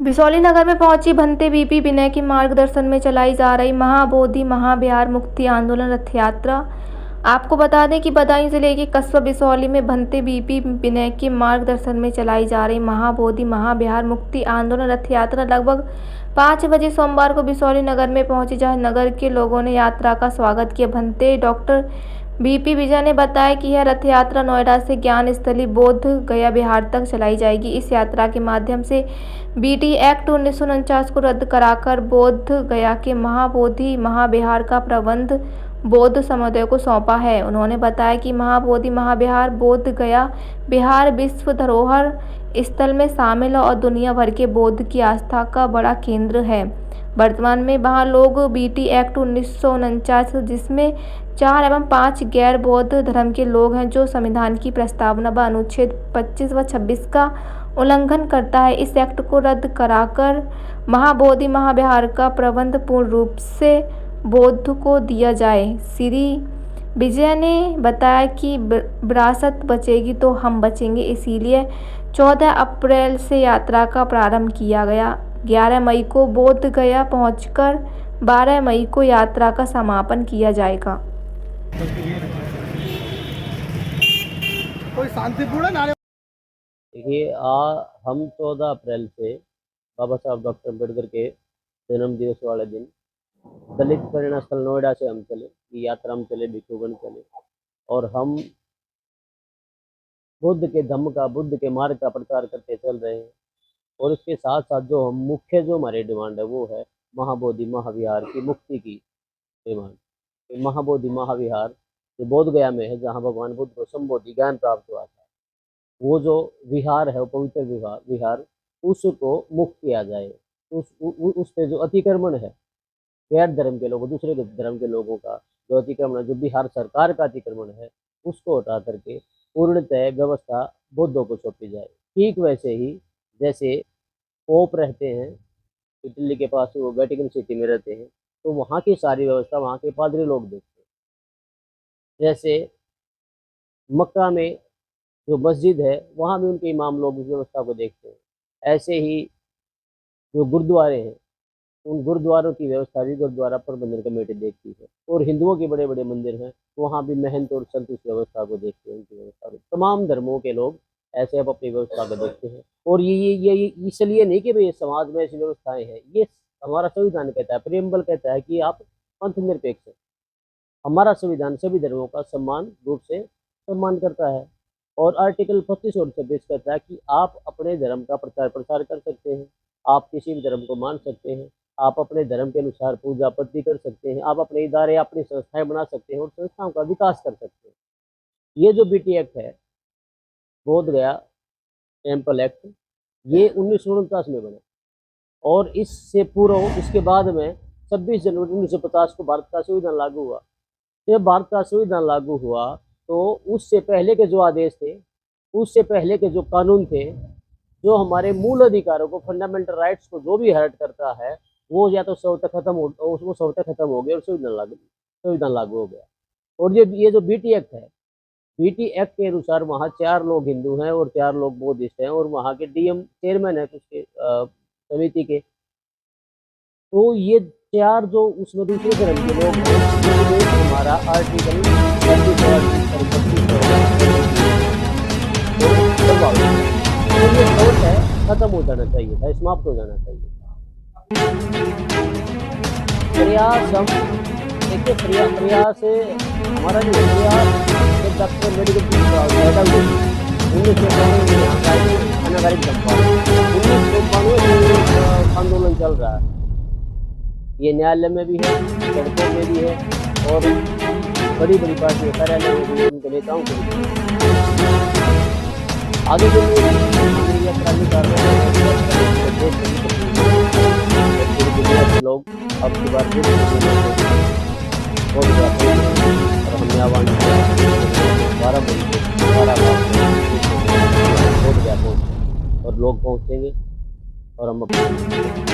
बिसौली नगर में पहुंची भंते बीपी विनय के मार्गदर्शन में चलाई जा रही महाबोधि महाविहार मुक्ति आंदोलन रथ यात्रा। आपको बता दें कि बदायूं जिले के कस्बा बिसौली में भंते बीपी विनय के मार्गदर्शन में चलाई जा रही महाबोधि महाविहार मुक्ति आंदोलन रथ यात्रा लगभग 5 बजे सोमवार को बिसौली नगर में पहुंची, जहां नगर के लोगों ने यात्रा का स्वागत किया। भंते डॉक्टर बीपी विजय ने बताया कि यह रथ यात्रा नोएडा से ज्ञान स्थली बोध गया बिहार तक चलाई जाएगी। इस यात्रा के माध्यम से बीटी एक्ट 1949 को रद्द कराकर बोध गया के महाबोधि महाविहार का प्रबंध बौद्ध समुदाय को सौंपा है। उन्होंने बताया कि महाबोधि महाविहार बोध गया बिहार विश्व धरोहर स्थल में शामिल है और दुनिया भर के बौद्ध की आस्था का बड़ा केंद्र है। वर्तमान में वहाँ लोग बीटी एक्ट 1949 जिसमें 4 एवं 5 गैर बौद्ध धर्म के लोग हैं, जो संविधान की प्रस्तावना व अनुच्छेद 25 व 26 का उल्लंघन करता है। इस एक्ट को रद्द कराकर महाबोधि महाविहार का प्रबंध पूर्ण रूप से बौद्ध को दिया जाए। श्री विजय ने बताया कि विरासत बचेगी तो हम बचेंगे, इसीलिए 14 अप्रैल से यात्रा का प्रारंभ किया गया। 11 मई को बोध गया पहुंचकर 12 मई को यात्रा का समापन किया जाएगा। कोई शांतिपूर्ण देखिए, हम 14 अप्रैल से बाबा साहब डॉक्टर अम्बेडकर के जन्म दिवस वाले दिन दलित प्रेरणा स्थल नोएडा से हम चले, ये यात्रा हम चले, भिक्षुगण चले और हम बुद्ध के धम्म का, बुद्ध के मार्ग का प्रचार करते चल रहे हैं। और इसके साथ साथ जो हम मुख्य जो हमारी डिमांड है वो है महाबोधि महाविहार की मुक्ति की डिमांड। महाबोधि महाविहार जो बोध गया में है, जहाँ भगवान बुद्ध को संबोधि ज्ञान प्राप्त हुआ था, वो जो विहार है, वो पवित्र विहार उसको मुक्त किया जाए। उस पे जो अतिक्रमण है गैर धर्म के लोगों, दूसरे धर्म के लोगों का जो अतिक्रमण है, जो बिहार सरकार का अतिक्रमण है, उसको हटा करके पूर्णतः व्यवस्था बौद्धों को सौंपी जाए। ठीक वैसे ही जैसे पोप रहते हैं, तो दिल्ली के पास वो वेटिकन सिटी में रहते हैं, तो वहाँ की सारी व्यवस्था वहाँ के पादरी लोग देखते हैं। जैसे मक्का में जो मस्जिद है, वहाँ भी उनके इमाम लोग उस व्यवस्था को देखते हैं। ऐसे ही जो गुरुद्वारे हैं, उन गुरुद्वारों की व्यवस्था भी गुरुद्वारा प्रबंधन कमेटी देखती है। और हिंदुओं के बड़े बड़े मंदिर हैं, वहाँ भी महंत और संत उस व्यवस्था को देखते हैं, उनकी व्यवस्था को। तमाम धर्मों के लोग ऐसे अब अपनी व्यवस्था को देखते हैं। और ये इसलिए नहीं कि भाई समाज में ऐसी व्यवस्थाएं हैं, ये हमारा संविधान कहता है, प्रियम्बल कहता है कि आप पंथ निरपेक्ष है। हमारा संविधान सभी धर्मों का समान रूप से सम्मान करता है। और आर्टिकल 25 और 26 कहता है कि आप अपने धर्म का प्रचार प्रसार कर सकते हैं, आप किसी भी धर्म को मान सकते हैं, आप अपने धर्म के अनुसार पूजा पद्धति कर सकते हैं, आप अपने इदारे, अपनी संस्थाएं बना सकते हैं और संस्थाओं का विकास कर सकते हैं। ये जो बीटी एक्ट है, बोध गया टेम्पल एक्ट, ये 1949 में बना और इससे पूर्व इसके बाद में 26 जनवरी 1950 को भारत का संविधान लागू हुआ। जब भारत का संविधान लागू हुआ तो उससे पहले के जो आदेश थे, उससे पहले के जो कानून थे, जो हमारे मूल अधिकारों को, फंडामेंटल राइट्स को जो भी हर्ट करता है, वो या तो स्वतः खत्म हो गया और संविधान लागू हो गया। और ये जो बीटी एक्ट है, बीटी एक्ट के अनुसार वहाँ 4 लोग हिंदू हैं और 4 लोग बौद्धिस्ट हैं और वहाँ के डीएम चेयरमैन है उसके समिति के। तो ये 4 जो उसमें दूसरे धर्म के लोग हैं, हमारा आर्टिकल ये सोच है खत्म हो जाना चाहिए था, समाप्त हो जाना चाहिए था। प्रयास हम देखिए, प्रयास हमारा जो प्रयास डॉक्टर मेडिकल पैदा हुई 1992 अनागारिक आंदोलन चल रहा है। ये न्यायालय में भी है, सड़कों में भी है और बड़ी बड़ी पार्टियों कार्यालय में भी, उनके नेताओं को भी। आगे जो यात्रा निकाल रहे हैं लोग अब की बार और हमने आह्वान किया 12 बजे और लोग पहुँचेंगे और हम अपने